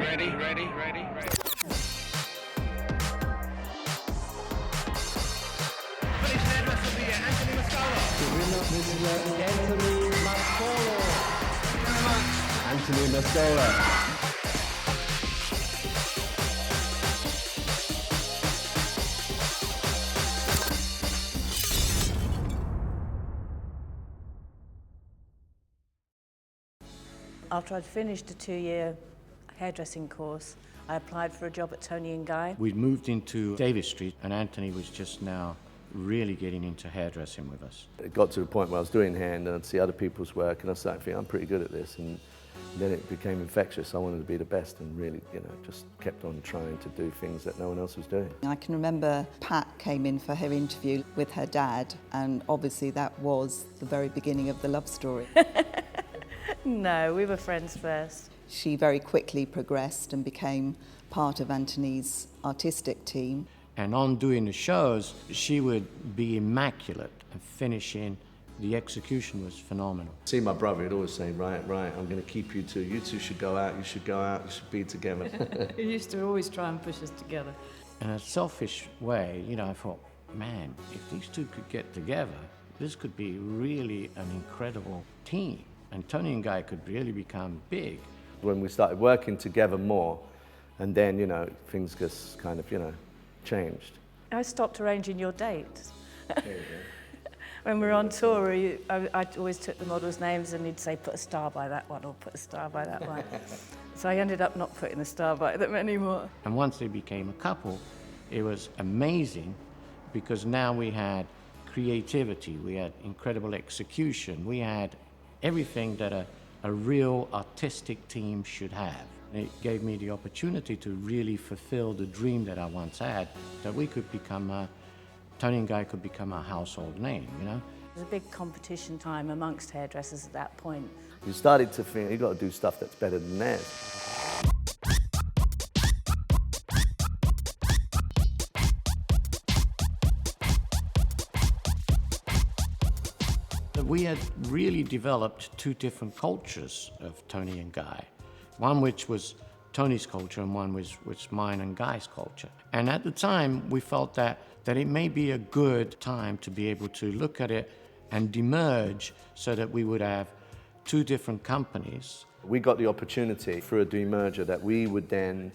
Anthony Mascolo. Anthony Mascolo. After I'd finished a 2-year hairdressing course, I applied for a job at Toni & Guy. We'd moved into Davis Street, and Anthony was just now really getting into hairdressing with us. It got to the point where I was doing hand and I'd see other people's work and I started thinking, I'm pretty good at this, and then it became infectious. I wanted to be the best and really, just kept on trying to do things that no one else was doing. I can remember Pat came in for her interview with her dad, and obviously that was the very beginning of the love story. No, we were friends first. She very quickly progressed and became part of Anthony's artistic team. And on doing the shows, she would be immaculate, and finishing, the execution was phenomenal. See my brother, he'd always say, right, I'm going to keep you two. You two should go out, you should be together. He used to always try and push us together. In a selfish way, I thought, man, if these two could get together, this could be really an incredible team. And Toni & Guy could really become big. When we started working together more, and then, things just kind of, changed. I stopped arranging your dates. There you go. When we were on tour, I always took the models' names and he'd say, put a star by that one or put a star by that one. So I ended up not putting the star by them anymore. And once they became a couple, it was amazing because now we had creativity, we had incredible execution, we had everything that a real artistic team should have. It gave me the opportunity to really fulfill the dream that I once had, that we could become Toni & Guy could become a household name, There was a big competition time amongst hairdressers at that point. You started to think, you've got to do stuff that's better than theirs. We had really developed two different cultures of Toni & Guy. One which was Tony's culture and one was mine and Guy's culture. And at the time, we felt that it may be a good time to be able to look at it and demerge so that we would have two different companies. We got the opportunity through a demerger that we would then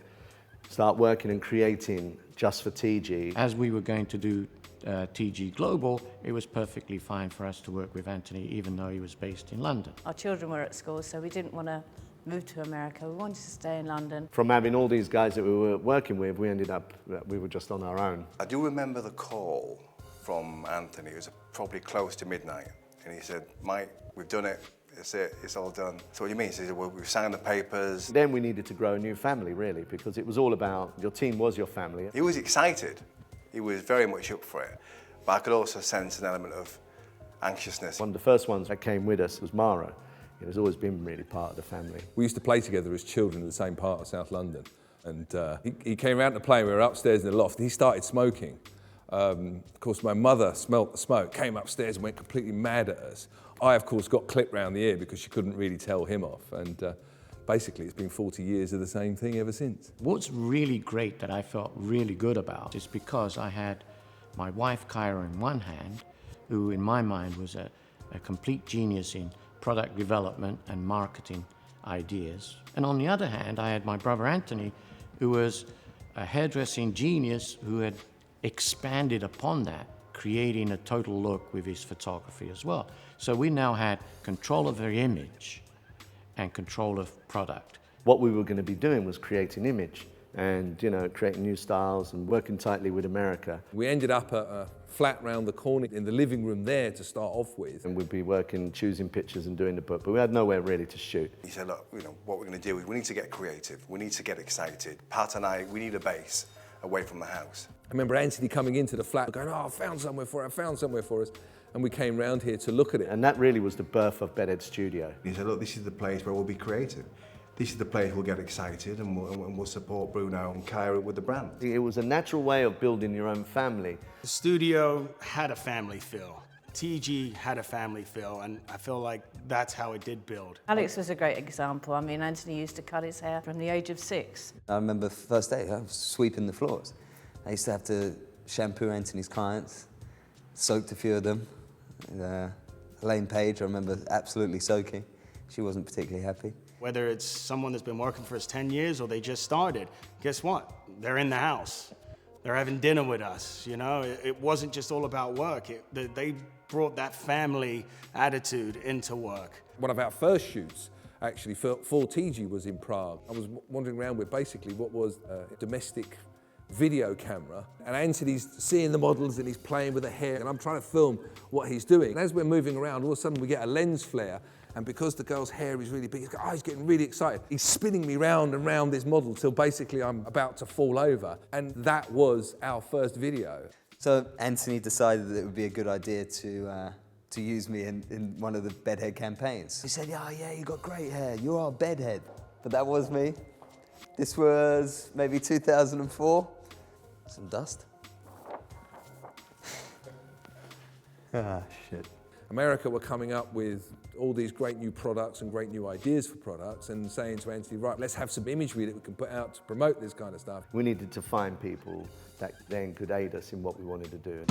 start working and creating just for TIGI. As we were going to do TIGI Global, it was perfectly fine for us to work with Anthony, even though he was based in London. Our children were at school, so we didn't want to move to America. We wanted to stay in London. From having all these guys that we were working with, we ended up, we were just on our own. I do remember the call from Anthony. It was probably close to midnight. And he said, Mike, we've done it. It's it. It's all done. So what do you mean? He said, well, we've signed the papers. Then we needed to grow a new family, really, because it was all about, your team was your family. He was excited. He was very much up for it. But I could also sense an element of anxiousness. One of the first ones that came with us was Mauro. He's always been really part of the family. We used to play together as children in the same part of South London. And he came around to play, and we were upstairs in the loft. He started smoking. Of course, my mother smelt the smoke, came upstairs and went completely mad at us. I, of course, got clipped round the ear because she couldn't really tell him off. And basically, it's been 40 years of the same thing ever since. What's really great that I felt really good about is because I had my wife, Kyra, in one hand, who in my mind was a complete genius in product development and marketing ideas. And on the other hand, I had my brother Anthony, who was a hairdressing genius who had expanded upon that, creating a total look with his photography as well. So we now had control of their image and control of product. What we were going to be doing was creating image and, creating new styles and working tightly with America. We ended up at a flat round the corner in the living room there to start off with. And we'd be working, choosing pictures and doing the book, but we had nowhere really to shoot. He said, look, what we're going to do is we need to get creative. We need to get excited. Pat and I, we need a base away from the house. I remember Anthony coming into the flat going, I found somewhere for us. And we came round here to look at it. And that really was the birth of Bedhead Studio. He said, look, this is the place where we'll be creative. This is the place we'll get excited and we'll support Bruno and Kyra with the brand. It was a natural way of building your own family. The studio had a family feel. TIGI had a family feel, and I feel like that's how it did build. Alex was a great example. I mean, Anthony used to cut his hair from the age of 6. I remember the first day, I was sweeping the floors. I used to have to shampoo Anthony's clients, soaked a few of them. Elaine Page, I remember absolutely soaking. She wasn't particularly happy. Whether it's someone that's been working for us 10 years or they just started, guess what? They're in the house. They're having dinner with us, you know? It wasn't just all about work. They brought that family attitude into work. One of our first shoots, actually, for TIGI was in Prague. I was wandering around with basically what was a domestic video camera, and Anthony's seeing the models and he's playing with the hair, and I'm trying to film what he's doing. And as we're moving around, all of a sudden we get a lens flare, and because the girl's hair is really big, he's getting really excited. He's spinning me round and round this model till basically I'm about to fall over. And that was our first video. So Anthony decided that it would be a good idea to use me in one of the bedhead campaigns. He said, yeah, you got great hair, you're our bedhead. But that was me. This was maybe 2004. Some dust. Shit. America were coming up with all these great new products and great new ideas for products and saying to Anthony, right, let's have some imagery that we can put out to promote this kind of stuff. We needed to find people that then could aid us in what we wanted to do.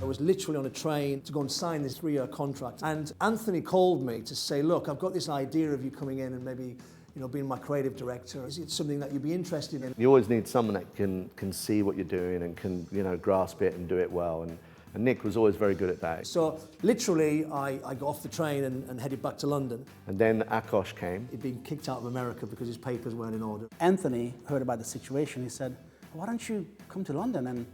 I was literally on a train to go and sign this 3-year contract, and Anthony called me to say, look, I've got this idea of you coming in and maybe, you know, being my creative director. Is it something that you'd be interested in? You always need someone that can see what you're doing and can, you know, grasp it and do it well. And Nick was always very good at that. So literally, I got off the train and headed back to London. And then Akash came. He'd been kicked out of America because his papers weren't in order. Anthony heard about the situation. He said, why don't you come to London, and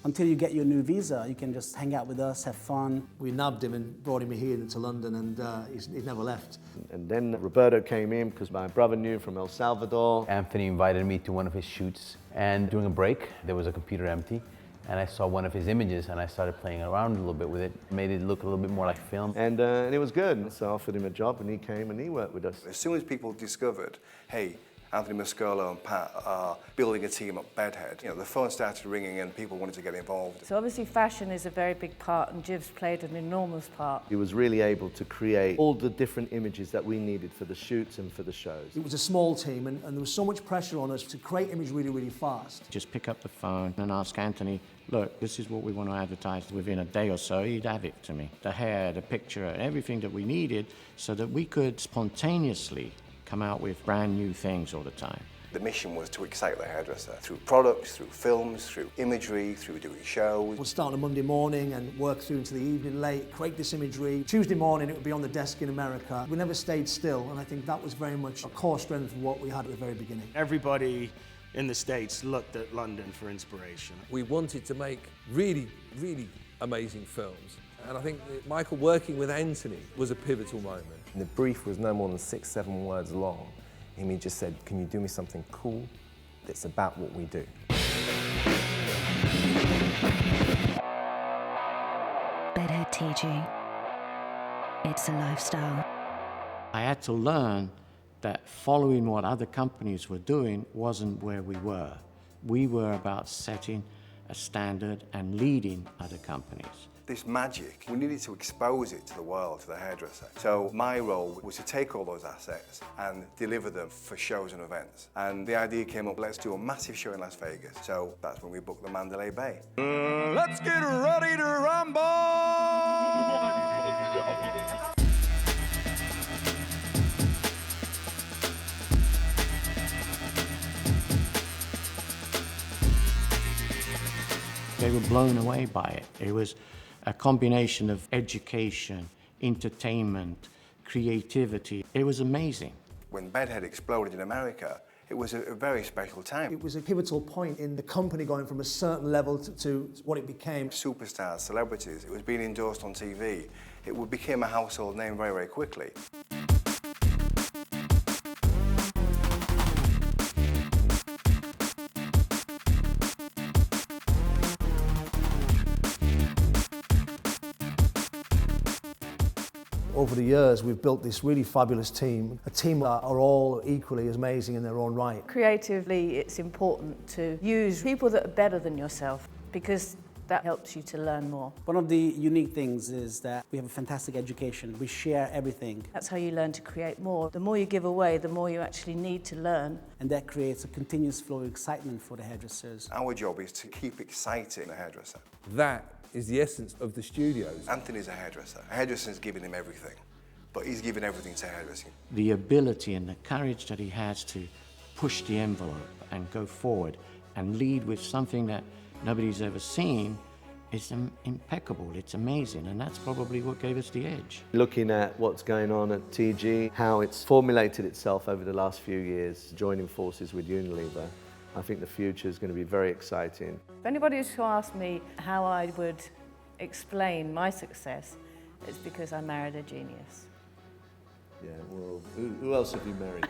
until you get your new visa, you can just hang out with us, have fun. We nabbed him and brought him here to London, and he's never left. And then Roberto came in because my brother knew from El Salvador. Anthony invited me to one of his shoots, and during a break, there was a computer empty, and I saw one of his images, and I started playing around a little bit with it, made it look a little bit more like film. And it was good, so I offered him a job, and he came and he worked with us. As soon as people discovered, hey, Anthony Mascolo and Pat are building a team at Bedhead, you know, the phone started ringing and people wanted to get involved. So obviously fashion is a very big part, and Jiv's played an enormous part. He was really able to create all the different images that we needed for the shoots and for the shows. It was a small team, and there was so much pressure on us to create images really, really fast. Just pick up the phone and ask Anthony, look, this is what we want to advertise. Within a day or so, he'd have it to me. The hair, the picture, everything that we needed so that we could spontaneously come out with brand new things all the time. The mission was to excite the hairdresser through products, through films, through imagery, through doing shows. We'd start on a Monday morning and work through into the evening late, create this imagery. Tuesday morning it would be on the desk in America. We never stayed still, and I think that was very much a core strength of what we had at the very beginning. Everybody in the States looked at London for inspiration. We wanted to make really, really amazing films. And I think Michael working with Anthony was a pivotal moment. The brief was no more than 6-7 words long. And he just said, can you do me something cool that's about what we do? Bedhead TIGI. It's a lifestyle. I had to learn that following what other companies were doing wasn't where we were. We were about setting a standard and leading other companies. This magic, we needed to expose it to the world, to the hairdresser. So my role was to take all those assets and deliver them for shows and events. And the idea came up, let's do a massive show in Las Vegas. So that's when we booked the Mandalay Bay. Let's get ready to rumble! They were blown away by it. It was a combination of education, entertainment, creativity. It was amazing. When Bedhead exploded in America, it was a very special time. It was a pivotal point in the company going from a certain level to what it became. Superstars, celebrities, it was being endorsed on TV. It became a household name very, very quickly. Over the years, we've built this really fabulous team, a team that are all equally as amazing in their own right. Creatively, it's important to use people that are better than yourself, because that helps you to learn more. One of the unique things is that we have a fantastic education. We share everything. That's how you learn to create more. The more you give away, the more you actually need to learn. And that creates a continuous flow of excitement for the hairdressers. Our job is to keep exciting the hairdresser. That is the essence of the studios. Anthony's a hairdresser. A hairdresser's giving him everything, but he's giving everything to hairdressing. The ability and the courage that he has to push the envelope and go forward and lead with something that nobody's ever seen is impeccable. It's amazing, and that's probably what gave us the edge. Looking at what's going on at TIGI, how it's formulated itself over the last few years, joining forces with Unilever, I think the future is going to be very exciting. If anybody was to ask me how I would explain my success, it's because I married a genius. Yeah, well, who else have you married?